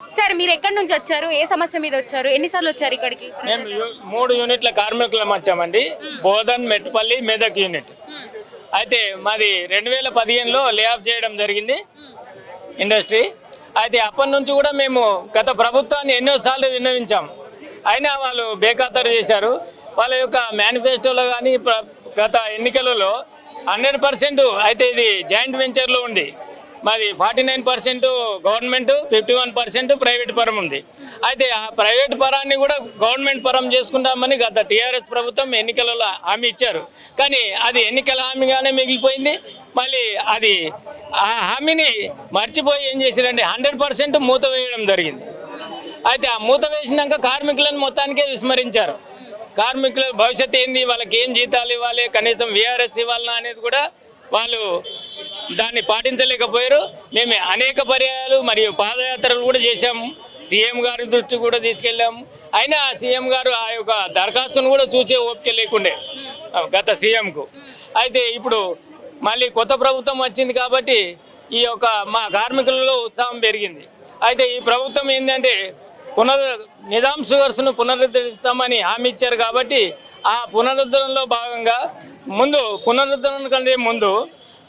Sir మీరు ఎక్కడి నుంచి వచ్చారు? ఏ సమస్య మీద వచ్చారు? ఎన్నిసార్లు వచ్చారు ఇక్కడికి? మేము 3 యూనిట్ల కార్మికులం వచ్చామండి. బోధన్, మెట్టుపల్లి, మెదక్ యూనిట్. అయితే మాది 2015లో లే ఆఫ్ చేయడం జరిగింది ఇండస్ట్రీ. అయితే అప్పటి నుంచి కూడా మేము గత ప్రభుత్వాన్ని ఎన్నోసార్లు విన్నవించాం. అయినా వాళ్ళు బేఖాతరు చేశారు. వాళ్ళ యొక్క మేనిఫెస్టోలో కానీ గత ఎన్నికలలో 100% అయితే ఇది జాయింట్ వెంచర్లో ఉంది. మాది 49% గవర్నమెంట్, 51% ప్రైవేట్ పరం ఉంది. అయితే ఆ ప్రైవేట్ పరాన్ని కూడా గవర్నమెంట్ పరం చేసుకుంటామని గత టీఆర్ఎస్ ప్రభుత్వం ఎన్నికలలో హామీ ఇచ్చారు. కానీ అది ఎన్నికల హామీగానే మిగిలిపోయింది. మళ్ళీ అది ఆ హామీని మర్చిపోయి ఏం చేశారంటే 100% మూత వేయడం జరిగింది. అయితే ఆ మూత వేసినాక కార్మికులను మొత్తానికే విస్మరించారు. కార్మికుల భవిష్యత్తు ఏంది, వాళ్ళకి ఏం జీతాలు ఇవ్వాలి, కనీసం విఆర్ఎస్ ఇవ్వాలన్నా అనేది కూడా వాళ్ళు దాన్ని పాటించలేకపోయారు. మేము అనేక పర్యాయాలు మరియు పాదయాత్రలు కూడా చేశాము. సీఎం గారి దృష్టి కూడా తీసుకెళ్ళాము. అయినా సీఎం గారు ఆ యొక్క దరఖాస్తును కూడా చూసే ఓపిక లేకుండే గత సీఎంకు. అయితే ఇప్పుడు మళ్ళీ కొత్త ప్రభుత్వం వచ్చింది కాబట్టి ఈ యొక్క మా కార్మికులలో ఉత్సాహం పెరిగింది. అయితే ఈ ప్రభుత్వం ఏంటంటే నిజాం షుగర్స్ను పునరుద్ధరిస్తామని హామీ ఇచ్చారు కాబట్టి ఆ పునరుద్ధరణలో భాగంగా పునరుద్ధరణ కంటే ముందు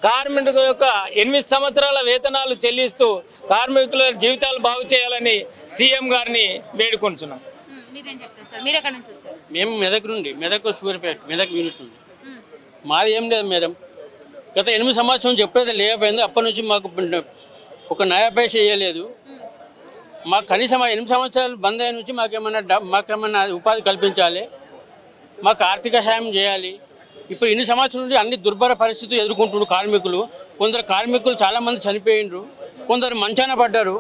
కార్మికుల యొక్క 8 సంవత్సరాల వేతనాలు చెల్లిస్తూ కార్మికుల జీవితాలు బాగు చేయాలని సీఎం గారిని వేడుకుంటున్నాం. మేము మెదక్ నుండి, మెదక్ సూర్యాపేట మెదక్ యూనిట్ నుండి. మాది ఏం లేదు మేడం, గత 8 సంవత్సరం నుంచి ఎప్పుడైతే లేకపోయిందో అప్పటి నుంచి మాకు ఒక నయా పైసా చేయలేదు. మాకు కనీసం ఆ 8 సంవత్సరాలు బంద్ అయిన నుంచి మాకేమన్నా ఉపాధి కల్పించాలి, మాకు ఆర్థిక సాయం చేయాలి. ఇప్పుడు ఇన్ని సంవత్సరాల నుండి అన్ని దుర్భర పరిస్థితులు ఎదుర్కొంటున్నారు కార్మికులు. కొందరు కార్మికులు చాలామంది చనిపోయిండ్రు, కొందరు మంచాన పడ్డారు.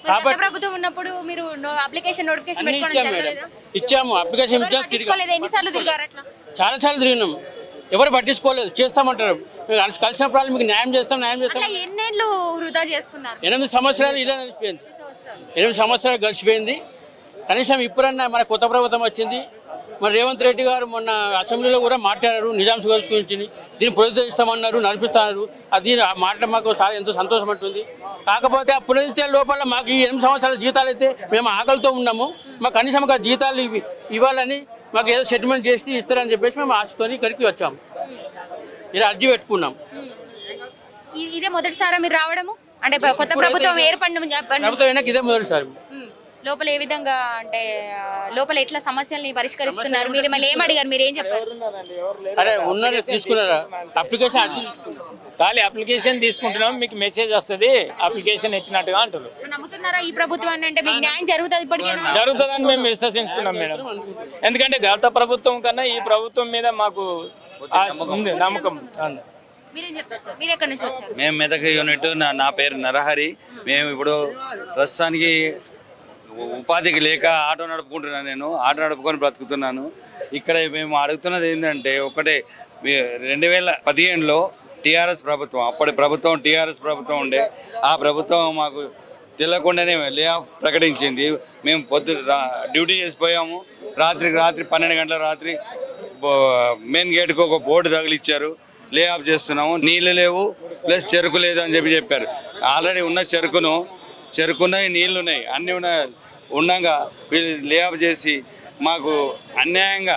కాబట్టి ప్రభుత్వం ఉన్నప్పుడు మీరు అప్లికేషన్ నోటిఫికేషన్ ఇచ్చాము, అప్లికేషన్ చాలాసార్లు తిరిగినాం, ఎవరు పట్టించుకోలేదు. చేస్తామంటారు, కలిసినప్పుడు మీకు న్యాయం చేస్తాం. ఎన్నేళ్ళు వృధా చేసుకున్నారు? 8 సంవత్సరాలు ఇలా గడిచిపోయింది. 8 సంవత్సరాలు గడిచిపోయింది. కనీసం ఇప్పుడన్నా మన కొత్త ప్రభుత్వం వచ్చింది. మరి రేవంత్ రెడ్డి గారు మొన్న అసెంబ్లీలో కూడా మాట్లాడారు నిజాం షుగర్స్ గురించి. దీన్ని పునరుద్ధరిస్తామన్నారు, నడిపిస్తున్నారు. అది ఆ మాట మాకు ఎంతో సంతోషం ఉంటుంది. కాకపోతే ఆ పునరుద్ధరణ లోపల మాకు ఈ 8 సంవత్సరాల జీతాలు అయితే మేము ఆకలితో ఉన్నాము. మాకు కనీసం ఒక జీతాలు ఇవ్వాలని, మాకు ఏదో సెటిల్మెంట్ చేసి ఇస్తారని చెప్పేసి మేము ఆశతో ఇక్కడికి వచ్చాము. ఇలా అర్జీ పెట్టుకున్నాం. ఇదే మొదటిసారి మీరు రావడము? అంటే కొత్త ప్రభుత్వం ఏర్పడిన ఇదే మొదటిసారి. లోపల ఏ విధంగా అంటే లోపల ఎట్లా సమస్యల్ని పరిష్కరిస్తున్నారు? మీరు మళ్ళీ ఏం అడిగారు? మీరు ఏం చెప్పారు? అరే ఉన్నారు, తీసుకున్నారా అప్లికేషన్? ఖాళీ అప్లికేషన్ తీసుకుంటున్నాం, మీకు మెసేజ్ వస్తుంది అప్లికేషన్ ఇచ్చినట్టుగా అంటారు. నమ్ముతున్నారా ఈ ప్రభుత్వాన్ని? అంటే మీకు న్యాయం జరుగుతుంది ఇప్పటికైనా? జరుగుతుందని మేము విశ్వసిస్తున్నాం మేడం. ఎందుకంటే గత ప్రభుత్వం కన్నా ఈ ప్రభుత్వం మీద మాకు ఉంది నమ్మకం. మేము మెదక్ యూనిట్. నా పేరు నరహరి. మేము ఇప్పుడు ప్రస్తుతానికి ఉపాధికి లేక ఆటో నడుపుకుంటున్నాను. నేను ఆటో నడుపుకొని బ్రతుకుతున్నాను. ఇక్కడ మేము అడుగుతున్నది ఏంటంటే ఒకటే, 2015లో టీఆర్ఎస్ ప్రభుత్వం, అప్పటి ప్రభుత్వం టీఆర్ఎస్ ప్రభుత్వం ఉండే, ఆ ప్రభుత్వం మాకు తెలియకుండానే లే ఆఫ్ ప్రకటించింది. మేము డ్యూటీ చేసిపోయాము. రాత్రి 12 గంటల రాత్రి మెయిన్ గేట్కి ఒక బోర్డు తగిలిచ్చారు, లే ఆఫ్ చేస్తున్నాము, నీళ్ళు లేవు ప్లస్ చెరుకు లేదు అని చెప్పారు. ఆల్రెడీ ఉన్న చెరుకున్నాయి, నీళ్ళు ఉన్నాయి, అన్నీ ఉండగా వీళ్ళు లే ఆఫ్ చేసి మాకు అన్యాయంగా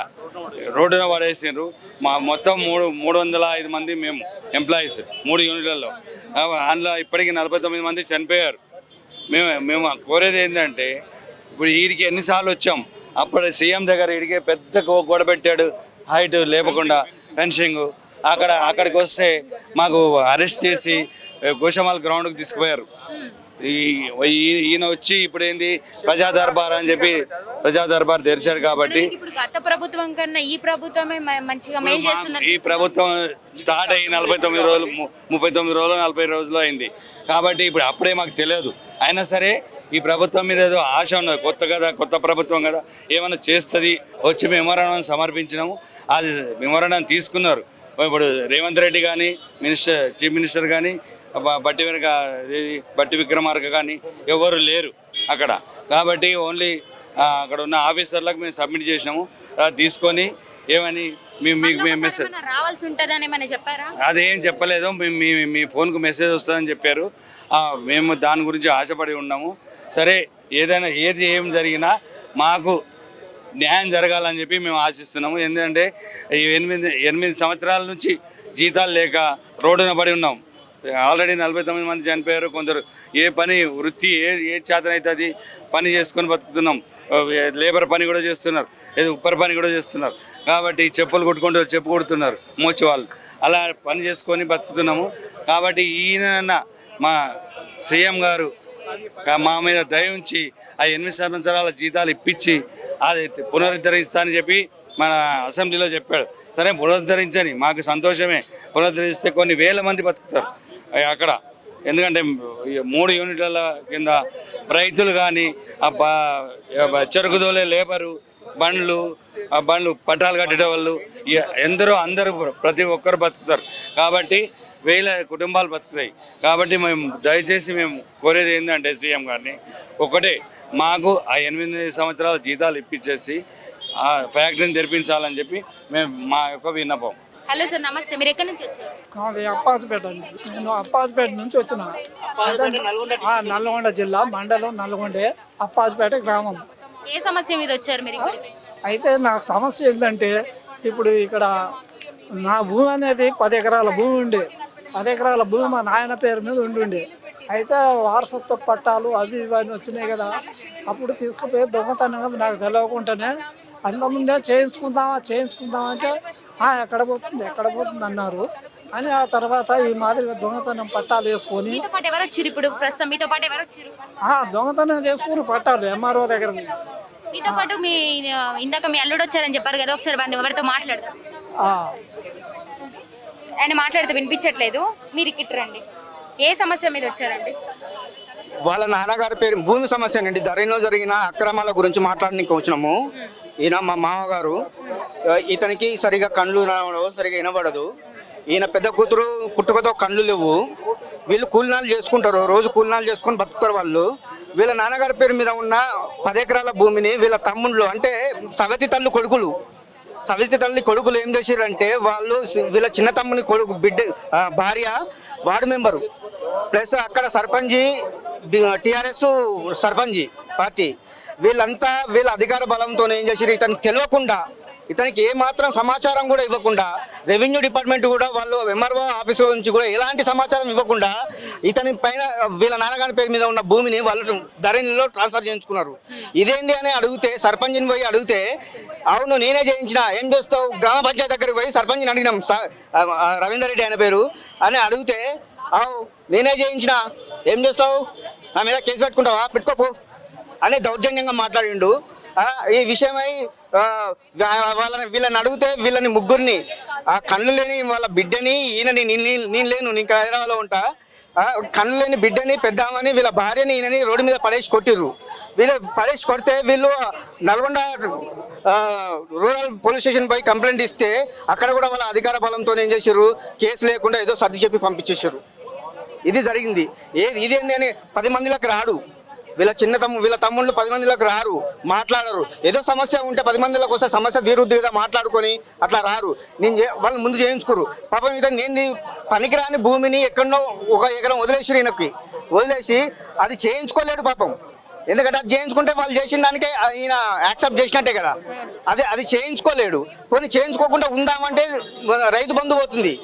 రోడ్డున పడేసారు. మా మొత్తం 305 మంది మేము ఎంప్లాయీస్ 3 యూనిట్లలో. అందులో ఇప్పటికీ 49 మంది చనిపోయారు. మేము కోరేది ఏంటంటే, ఇప్పుడు వీడికి ఎన్నిసార్లు వచ్చాం, అప్పుడు సీఎం దగ్గర వీడికే పెద్ద గోడ పెట్టాడు, హైట్ లేపకుండా ఫెన్సింగ్. అక్కడికి వస్తే మాకు అరెస్ట్ చేసి గోషమాల్ గ్రౌండ్కి తీసుకుపోయారు. ఈయన వచ్చి ఇప్పుడు ఏంది ప్రజా దర్బార్ అని చెప్పి ప్రజా దర్బార్ తెరిచారు. కాబట్టి గత ప్రభుత్వం కన్నా ఈ ప్రభుత్వమే మంచిగా మెయిల్ చేస్తున్నారు. ఈ ప్రభుత్వం స్టార్ట్ అయ్యి 39 రోజులు 39 రోజులు 40 రోజులు అయింది. కాబట్టి ఇప్పుడు అప్పుడే మాకు తెలియదు. అయినా సరే ఈ ప్రభుత్వం మీద ఏదో ఆశ ఉన్నది, కొత్త ప్రభుత్వం కదా, ఏమైనా చేస్తుంది. వచ్చి మెమోరాండం సమర్పించినాము, అది మెమోరాండం తీసుకున్నారు. ఇప్పుడు రేవంత్ రెడ్డి కానీ చీఫ్ మినిస్టర్ కానీ బట్టి విక్రమార్క కానీ ఎవరు లేరు అక్కడ. కాబట్టి ఓన్లీ అక్కడ ఉన్న ఆఫీసర్లకు మేము సబ్మిట్ చేసినాము. తీసుకొని ఏమని మీకు మేము మెసేజ్ ఏమన్నా రావాల్సి ఉంటుందని ఏమైనా చెప్పారా? అదేం చెప్పలేదు. మీ ఫోన్కు మెసేజ్ వస్తుందని చెప్పారు. మేము దాని గురించి ఆశపడి ఉన్నాము. సరే, ఏదైనా ఏం జరిగినా మాకు న్యాయం జరగాలని చెప్పి మేము ఆశిస్తున్నాము. ఎందుకంటే ఈ 8 సంవత్సరాల నుంచి జీతాలు లేక రోడ్డున పడి ఉన్నాం. ఆల్రెడీ 49 మంది చనిపోయారు. కొందరు ఏ పని వృత్తి ఏ చేతనైతే అది పని చేసుకొని బతుకుతున్నాం. లేబర్ పని కూడా చేస్తున్నారు, ఏదో ఉప్పర్ పని కూడా చేస్తున్నారు. కాబట్టి చెప్పులు కొట్టుకుంటూ చెప్పు కొడుతున్నారు మోచి వాళ్ళు. అలా పని చేసుకొని బతుకుతున్నాము. కాబట్టి ఈయన మా సీఎం గారు మా మీద దయ ఉంచి ఆ 8 సంవత్సరాల జీతాలు ఇప్పించి అది పునరుద్ధరిస్తానని చెప్పి మన అసెంబ్లీలో చెప్పాడు. సరే, పునరుద్ధరించని మాకు సంతోషమే. పునరుద్ధరిస్తే కొన్ని వేల మంది బతుకుతారు అక్కడ. ఎందుకంటే 3 యూనిట్ల కింద రైతులు కానీ చెరుకు దోలే లేబరు, బండ్లు పట్టాలు కట్టే వాళ్ళు అందరూ ప్రతి ఒక్కరు బతుకుతారు. కాబట్టి వేల కుటుంబాలు బతుకుతాయి. కాబట్టి దయచేసి మేము కోరేది ఏంటంటే సీఎం గారిని ఒకటే, మాకు ఆ 8 సంవత్సరాల జీతాలు ఇప్పించేసి ఆ ఫ్యాక్టరీని తెరిపించాలని చెప్పి మేము మా యొక్క విన్నపం. హలో సార్, నమస్తే. మీరు ఎక్కడి నుంచి వచ్చారు? అది అప్పాసిపేట అండి. నేను అప్పాసిపేట నుంచి వచ్చిన. నల్గొండ జిల్లా, మండలం నల్గొండే, అప్పాసిపేట గ్రామం. ఏ సమస్య మీద వచ్చారు మీరు ఇక్కడికి? అయితే నాకు సమస్య ఏంటంటే, ఇప్పుడు ఇక్కడ నా భూమి అనేది 10 ఎకరాల భూమి ఉండే. 10 ఎకరాల భూమి మా నాయన పేరు మీద ఉండుండే. అయితే వారసత్వ పట్టాలు అవి ఇవన్నీ వచ్చినాయి కదా, అప్పుడు తీసుకుపోయి దొంగతనంగా నాకు తెలియకుండానే అంతకుముందే చేయించుకుందామంటే ఎక్కడ పోతుంది అన్నారు. అని ఆ తర్వాత ఈ మాదిరిగా దొంగతనం పట్టాలు వేసుకొని మీతో పాటు ఎవరు వచ్చారు? ఇప్పుడు ప్రస్తుతం మీతో పాటు ఎవరు వచ్చారు? దొంగతనం చేసుకుని పట్టాలు ఎంఆర్ఓ దగ్గర. మీతో పాటు ఇందాక మీ అల్లుడు వచ్చారని చెప్పారు కదా, ఒకసారి వాడిని ఎవరితో మాట్లాడదాం. ఆయన మాట్లాడితే వినిపించట్లేదు, మీరు ఇక్కడ రండి. ఏ సమస్య మీద వచ్చారండి? వాళ్ళ నాన్నగారి పేరు భూమి సమస్య అండి. ధరణిలో జరిగిన అక్రమాల గురించి మాట్లాడడానికి వచ్చినాము. ఈయన మా మామగారు, ఇతనికి సరిగా కళ్ళు సరిగా వినబడదు. ఈయన పెద్ద కూతురు పుట్టుకతో కళ్ళు లేవు. వీళ్ళు కూలినాలు చేసుకుంటారు, రోజు కూలినాలు చేసుకొని బతుకుతారు వాళ్ళు. వీళ్ళ నాన్నగారి పేరు మీద ఉన్న 10 ఎకరాల భూమిని వీళ్ళ తమ్ముళ్ళు, అంటే సవతి తల్లి కొడుకులు ఏం చేశారంటే, వాళ్ళు వీళ్ళ చిన్న తమ్ముని కొడుకు భార్య వార్డు మెంబరు, ప్లస్ అక్కడ సర్పంచి, టీఆర్ఎస్ సర్పంచి పార్టీ, వీళ్ళంతా వీళ్ళ అధికార బలంతో ఏం చేశారు, ఇతనికి తెలియకుండా, ఇతనికి ఏమాత్రం సమాచారం కూడా ఇవ్వకుండా, రెవెన్యూ డిపార్ట్మెంట్ కూడా వాళ్ళు ఎంఆర్ఓ ఆఫీసులో నుంచి కూడా ఎలాంటి సమాచారం ఇవ్వకుండా ఇతని పైన వీళ్ళ నాన్నగారి పేరు మీద ఉన్న భూమిని వాళ్ళు ధరణిలో ట్రాన్స్ఫర్ చేయించుకున్నారు. ఇదేంటి అని అడిగితే, సర్పంచ్ని పోయి అడిగితే, అవును నేనే చేయించిన, ఏం చేస్తావు, గ్రామ పంచాయతీ దగ్గరికి పోయి సర్పంచ్ని అడిగినాం, రవీందర్ రెడ్డి ఆయన పేరు అని అడిగితే, నేనే చేయించిన, ఏం చేస్తావు, నా మీద కేసు పెట్టుకుంటావా, పెట్టుకోపో అని దౌర్జన్యంగా మాట్లాడిండు. ఈ విషయమై వీళ్ళని అడిగితే, వీళ్ళని ముగ్గురిని, ఆ కళ్ళు లేని వాళ్ళ బిడ్డని, ఈయనని, నేను లేను, నేను హైదరాబాద్లో ఉంటా, కళ్ళు లేని బిడ్డని, పెద్దామని వీళ్ళ భార్యని ఈయనని రోడ్డు మీద పడేసి కొట్టిర్రు. వీళ్ళు పడేసి కొడితే వీళ్ళు నల్గొండ రూరల్ పోలీస్ స్టేషన్ పై కంప్లైంట్ ఇస్తే, అక్కడ కూడా వాళ్ళ అధికార బలంతో ఏం చేశారు, కేసు లేకుండా ఏదో సర్ది చెప్పి పంపించేశారు. ఇది జరిగింది. ఇదేంది అని 10 మందిలోకి రాడు. వీళ్ళ తమ్ముళ్ళు 10 మందిలోకి రారు, మాట్లాడరు. ఏదో సమస్య ఉంటే 10 మందిలోకి వస్తే సమస్య తీరుద్ది కదా, మాట్లాడుకొని అట్లా రారు. వాళ్ళు ముందు చేయించుకోరు. పాపం ఇతను ఏంది, పనికిరాని భూమిని ఎక్కడో 1 ఎకరం వదిలేసి ఈయనకి వదిలేసి అది చేయించుకోలేడు పాపం. ఎందుకంటే అది చేయించుకుంటే వాళ్ళు చేసిన దానికే ఈయన యాక్సెప్ట్ చేసినట్టే కదా. అది చేయించుకోలేడు. పోనీ చేయించుకోకుండా ఉందామంటే రైతు బంధు పోతుంది.